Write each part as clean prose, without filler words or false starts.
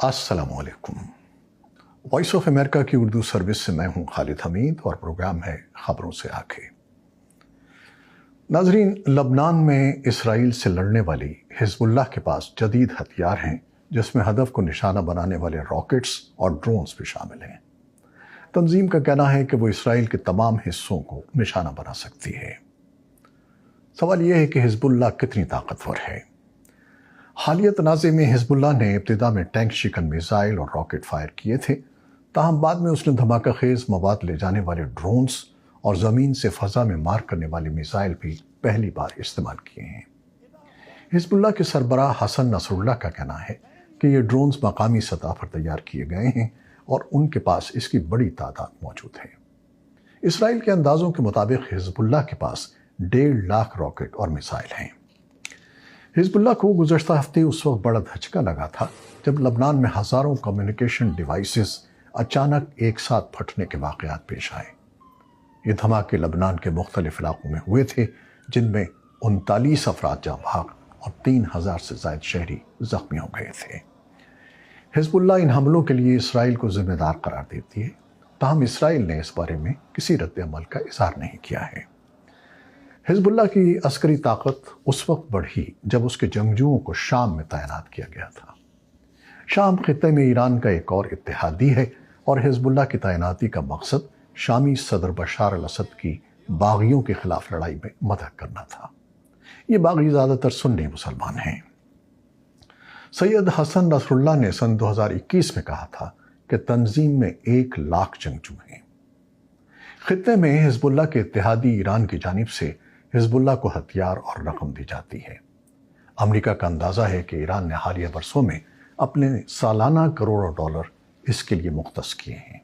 अस्सलाम वालेकुम। Voice of America की उर्दू सर्विस से मैं हूं खालिद हमीद और प्रोग्राम है खबरों से आगे। नाजरीन, लबनान में इसराइल से लड़ने वाली हिजबुल्लाह के पास जदीद हथियार हैं, जिसमें हदफ को निशाना बनाने वाले रॉकेट्स और ड्रोन्स भी शामिल हैं। तंजीम का कहना है कि वो इसराइल के तमाम हिस्सों को निशाना बना सकती है। सवाल यह है कि हिजबुल्लाह कितनी ताकतवर है। हालिया तनाज़े में हिजबुल्लाह ने इब्तिदा में टैंक शिकन मिसाइल और रॉकेट फायर किए थे, ताहम बाद में उसने धमाका खेज मवाद ले जाने वाले ड्रोन्स और ज़मीन से फ़ज़ा में मार करने वाले मिसाइल भी पहली बार इस्तेमाल किए हैं। हिजबुल्लाह के सरबराह हसन नसरुल्लाह का कहना है कि ये ड्रोन्स मकामी सतह पर तैयार किए गए हैं और उनके पास इसकी बड़ी तादाद मौजूद है। इसराइल के अंदाज़ों के मुताबिक हिजबुल्लाह के पास 1.5 लाख रॉकेट और मिसाइल हैं। हिजबुल्लाह को गुज़श्ता हफ्ते उस वक्त बड़ा धचका लगा था जब लबनान में हज़ारों कम्युनिकेशन डिवाइसेस अचानक एक साथ फटने के वाक़यात पेश आए। ये धमाके लबनान के मुख्तलिफ इलाकों में हुए थे, जिनमें 39 अफराद जाँ बहक और 3000 से ज़ायद शहरी ज़ख्मी हो गए थे। हिजबुल्लाह इन हमलों के लिए इसराइल को ज़िम्मेदार करार देती है, ताहम इसराइल ने इस बारे में किसी रद्द अमल का इज़हार नहीं किया है। हिजबुल्लाह की अस्करी ताकत उस वक्त बढ़ी जब उसके जंगजुओं को शाम में तैनात किया गया था। शाम खित्ते में ईरान का एक और इत्तेहादी है और हिजबुल्लाह की तैनाती का मकसद शामी सदर बशार अल-असद की बागियों के खिलाफ लड़ाई में मदद करना था। ये बागी ज़्यादातर सुन्नी मुसलमान हैं। सैयद हसन नसरुल्लाह ने सन 2021 में कहा था कि तंजीम में 1 लाख जंगजू हैं। खित्ते में हिजबुल्लाह के इत्तेहादी ईरान की जानिब से हिजबुल्लाह को हथियार और रकम दी जाती है। अमेरिका का अंदाज़ा है कि ईरान ने हालिया बरसों में अपने सालाना करोड़ों डॉलर इसके लिए मुख्तस किए हैं।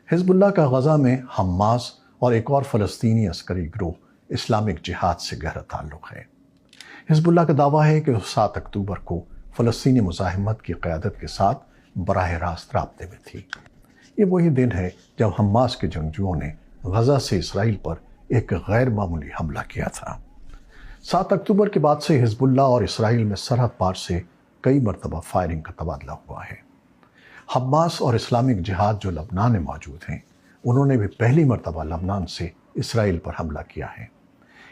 हिजबुल्लाह का गज़ा में हम्मास और एक और फ़लस्तीनी अस्करी गिरोह इस्लामिक जिहाद से गहरा ताल्लुक़ है। हिजबुल्लाह का दावा है कि 7 अक्टूबर को फ़लस्तीनी मुज़ाहिमत की क़यादत के साथ बराह रास्त राब्ते में थी। ये वही दिन है जब हम्मास के जंगजुओं ने गज़ा से इसराइल पर एक गैर मामूली हमला किया था। 7 अक्टूबर के बाद से हिजबुल्लाह और इसराइल में सरहद पार से कई मरतबा फायरिंग का तबादला हुआ है। हम्मास और इस्लामिक जिहाद जो लबनान में मौजूद हैं, उन्होंने भी पहली मरतबा लबनान से इसराइल पर हमला किया है।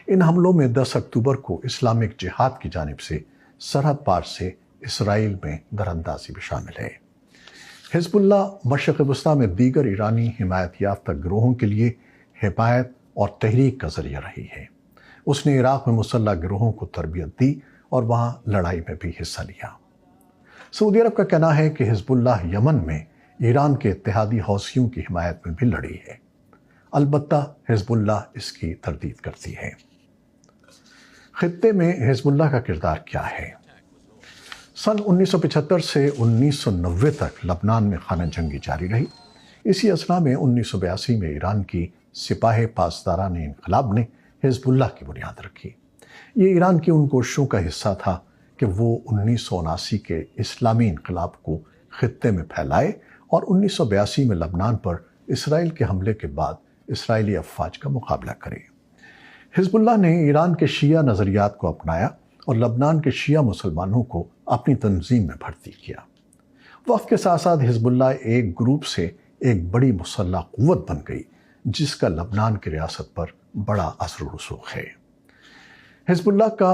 इन हमलों में 10 अक्टूबर को इस्लामिक जिहाद की जानिब से सरहद पार से इसराइल में दरअंदाजी भी शामिल है। हिजबुल्लाह मशरिक़ वस्ता में दीगर ईरानी हिमायत याफ्ता गिरोहों के लिए हिमायत और तहरीक का ज़रिया रही है। उसने इराक़ में मुसल्लह गिरोहों को तरबियत दी और वहाँ लड़ाई में भी हिस्सा लिया। सऊदी अरब का कहना है कि हिजबुल्लाह यमन में ईरान के इत्तेहादी हौसियों की हिमायत में भी लड़ी है। अलबत्ता हिजबुल्लाह इसकी तरदीद करती है। खित्ते में हिजबुल्लाह का किरदार क्या है? सन 1975 से 1990 तक लबनान में खाना जंगी जारी रही। इसी असना में 1982 में ईरान की सिपाही पासदारान इनकलाब ने हिजबुल्लाह की बुनियाद रखी। ये ईरान की उन कोशिशों का हिस्सा था कि वो 1979 के इस्लामी इनकलाब को खित्ते में फैलाए और 1982 में लबनान पर इसराइल के हमले के बाद इसराइली अफवाज का मुकाबला करे। हिजबुल्लाह ने ईरान के शिया नज़रियात को अपनाया और लबनान के शिया मुसलमानों को अपनी तंजीम में भर्ती किया। वक्त के साथ साथ हिजबुल्लाह एक ग्रुप से एक बड़ी मुसल्लह क़ुव्वत बन गई, जिसका लबनान की रियासत पर बड़ा असर रसूख है। हिजबुल्लाह का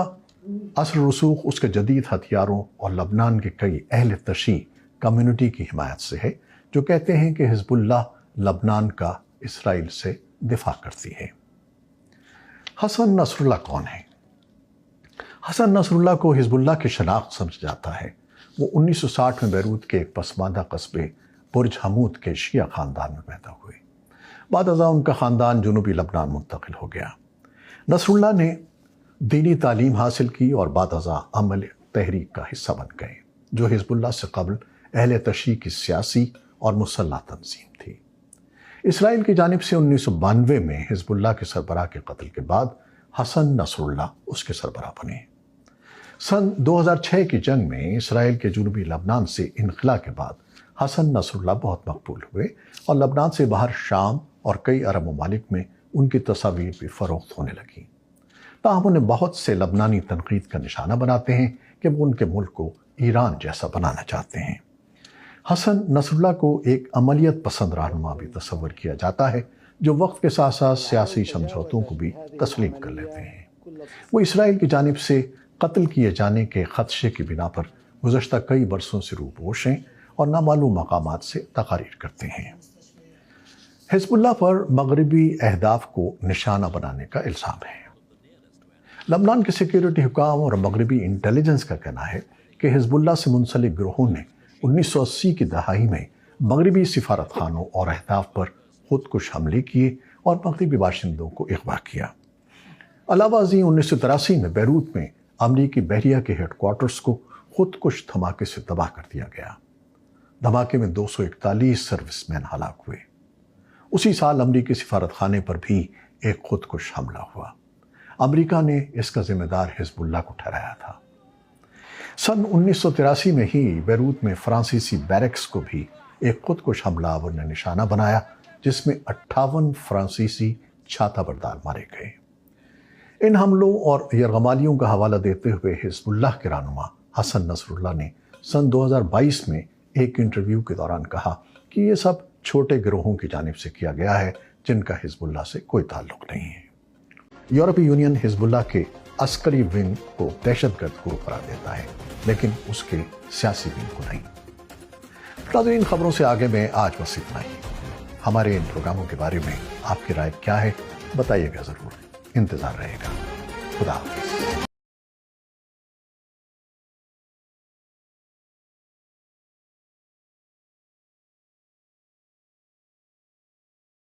असर रसूख उसके जदीद हथियारों और लबनान के कई अहल तशी कम्युनिटी की हिमायत से है, जो कहते हैं कि हिजबुल्लाह लबनान का इसराइल से दिफा करती है। हसन नसरुल्लाह कौन है? हसन नसरुल्लाह को हिजबुल्लाह की शनाख्त समझ जाता है। वो 1960 में बैरूत के एक पसमानदा कस्बे बुर्ज हमूद के शिया ख़ानदान में पैदा हुए। बाद अज़ा उनका ख़ानदान जुनूबी लबनान मुंतकिल हो गया। नसरुल्लाह ने दीनी तालीम हासिल की और बाद अज़ा अमल तहरीक का हिस्सा बन गए, जो हिजबुल्लाह से कबल अहल तशी की सियासी और मुसल्लह तंजीम थी। इसराइल की जानिब से 1992 में हिजबुल्लाह के सरबराह के कत्ल के बाद हसन नसरुल्लाह उसके सरबराह बने। सन 2006 की जंग में इसराइल के जुनूबी लबनान से इनखला के बाद हसन नसरुल्लाह बहुत मकबूल हुए और लबनान से बाहर शाम और कई अरब ममालिक में उनकी तस्वीर भी फ़रोख्त होने लगी। ताहम उन्हें बहुत से लबनानी तनकीद का निशाना बनाते हैं कि वो उनके मुल्क को ईरान जैसा बनाना चाहते हैं। حسن نصر اللہ کو ایک عملیت پسند رہنما بھی تصور کیا جاتا ہے جو وقت کے ساتھ ساتھ سیاسی سمجھوتوں کو بھی تسلیم کر لیتے ہیں۔ وہ اسرائیل کی جانب سے قتل کیے جانے کے خدشے کی بنا پر گزشتہ کئی برسوں سے روپوش ہیں اور نامعلوم مقامات سے تقاریر کرتے ہیں۔ حزب اللہ پر مغربی اہداف کو نشانہ بنانے کا الزام ہے۔ لبنان کے سیکیورٹی حکام اور مغربی انٹیلیجنس کا کہنا ہے کہ حزب اللہ سے منسلک گروہوں نے 1980 کی دہائی میں مغربی سفارت خانوں اور اہداف پر خود کش حملے کیے اور مغربی باشندوں کو اغوا کیا۔ علاوہ ازیں 1983 میں بیروت میں امریکی بحریہ کے ہیڈ کوارٹرز کو خود کش دھماکے سے تباہ کر دیا گیا۔ دھماکے میں 241 سروس مین ہلاک ہوئے۔ اسی سال امریکی سفارت خانے پر بھی ایک خود کش حملہ ہوا۔ امریکہ نے اس کا ذمہ دار حزب اللہ کو ٹھہرایا تھا۔ سن 1983 میں ہی بیروت میں فرانسیسی بیرکس کو بھی ایک خود کش حملہ آور نے نشانہ بنایا جس میں 58 فرانسیسی چھاتہ بردار مارے گئے۔ ان حملوں اور یرغمالیوں کا حوالہ دیتے ہوئے حزب اللہ کے رہنما حسن نصر اللہ نے سن 2022 میں ایک انٹرویو کے دوران کہا کہ یہ سب چھوٹے گروہوں کی جانب سے کیا گیا ہے جن کا حزب اللہ سے کوئی تعلق نہیں ہے۔ یورپی یونین حزب اللہ کے عسکری ونگ کو دہشت گرد گروپ قرار دیتا ہے لیکن اس کے سیاسی ونگ کو نہیں۔ ناظرین، خبروں سے آگے میں آج بس اتنا ہی۔ ہمارے ان پروگراموں کے بارے میں آپ کی رائے کیا ہے بتائیے گا ضرور، انتظار رہے گا۔ خدا حافظ۔